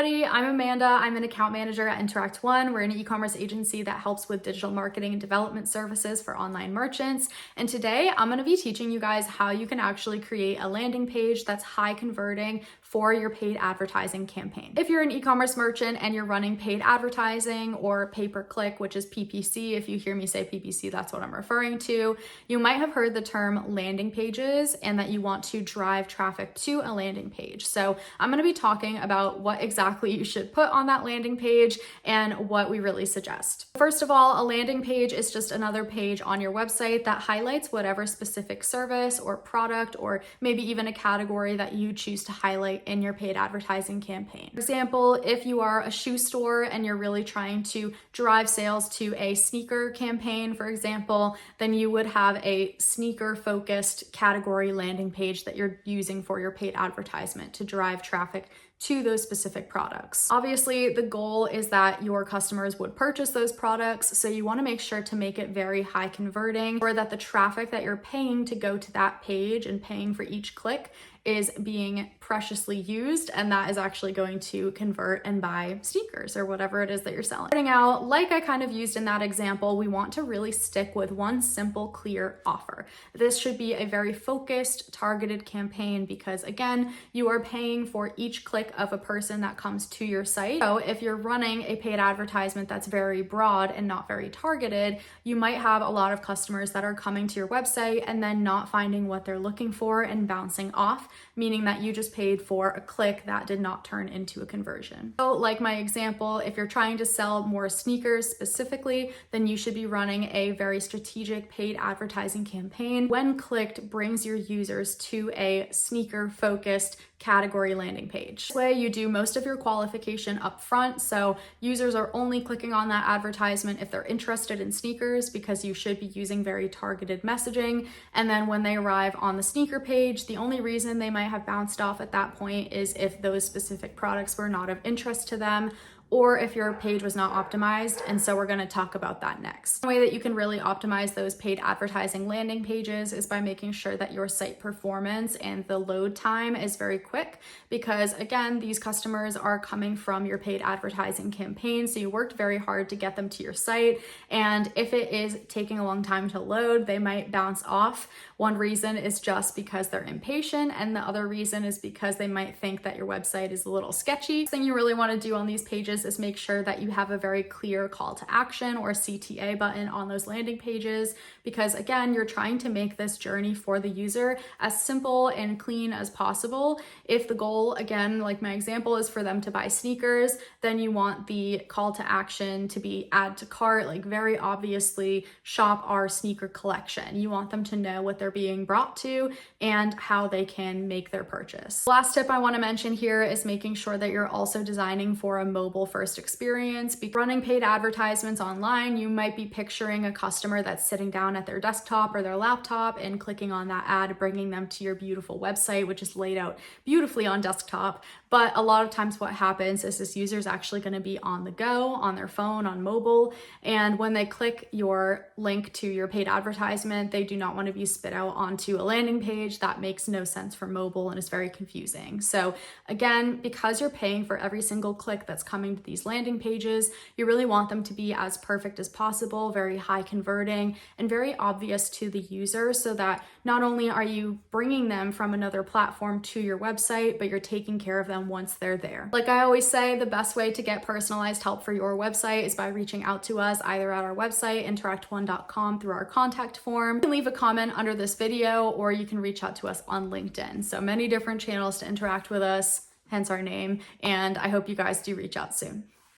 everybody, I'm Amanda. I'm an account manager at Interact One. We're an e-commerce agency that helps with digital marketing and development services for online merchants. And today I'm going to be teaching you guys how you can actually create a landing page that's high converting for your paid advertising campaign. If you're an e-commerce merchant and you're running paid advertising or pay-per-click, which is PPC, if you hear me say PPC, that's what I'm referring to, you might have heard the term landing pages and that you want to drive traffic to a landing page. So I'm going to be talking about what exactly you should put on that landing page and what we really suggest. First of all, a landing page is just another page on your website that highlights whatever specific service or product or maybe even a category that you choose to highlight in your paid advertising campaign. For example, if you are a shoe store and you're really trying to drive sales to a sneaker campaign, for example, then you would have a sneaker focused category landing page that you're using for your paid advertisement to drive traffic to those specific products. Obviously, the goal is that your customers would purchase those products, so you want to make sure to make it very high converting, or that the traffic that you're paying to go to that page and paying for each click is being preciously used, and that is actually going to convert and buy sneakers or whatever it is that you're selling. Starting out, like I kind of used in that example, we want to really stick with one simple, clear offer. This should be a very focused, targeted campaign because, again, you are paying for each click of a person that comes to your site. So if you're running a paid advertisement that's very broad and not very targeted, you might have a lot of customers that are coming to your website and then not finding what they're looking for and bouncing off, meaning that you just paid for a click that did not turn into a conversion. So like my example, if you're trying to sell more sneakers specifically, then you should be running a very strategic paid advertising campaign. When clicked, brings your users to a sneaker focused category landing page. This way you do most of your qualification up front, so users are only clicking on that advertisement if they're interested in sneakers, because you should be using very targeted messaging. And then when they arrive on the sneaker page, the only reason they might have bounced off at that point is if those specific products were not of interest to them, or if your page was not optimized, and so we're going to talk about that next. The way that you can really optimize those paid advertising landing pages is by making sure that your site performance and the load time is very quick, because again, these customers are coming from your paid advertising campaign, so you worked very hard to get them to your site, and if it is taking a long time to load, they might bounce off. One reason is just because they're impatient, and the other reason is because they might think that your website is a little sketchy. The thing you really want to do on these pages is make sure that you have a very clear call to action or CTA button on those landing pages, because again, you're trying to make this journey for the user as simple and clean as possible. If the goal, again, like my example, is for them to buy sneakers, then you want the call to action to be add to cart, like very obviously shop our sneaker collection. You want them to know what they're being brought to and how they can make their purchase. The last tip I want to mention here is making sure that you're also designing for a mobile first experience. Running paid advertisements online, you might be picturing a customer that's sitting down at their desktop or their laptop and clicking on that ad, bringing them to your beautiful website, which is laid out beautifully on desktop. But a lot of times what happens is this user is actually going to be on the go, on their phone, on mobile. And when they click your link to your paid advertisement, they do not want to be spit out onto a landing page. That makes no sense for mobile and is very confusing. So again, because you're paying for every single click that's coming to these landing pages, you really want them to be as perfect as possible, very high converting and very obvious to the user, so that not only are you bringing them from another platform to your website, but you're taking care of them once they're there. Like I always say, the best way to get personalized help for your website is by reaching out to us either at our website, interactone.com, through our contact form. You can leave a comment under this video, or you can reach out to us on LinkedIn. So many different channels to interact with us, hence our name, and I hope you guys do reach out soon.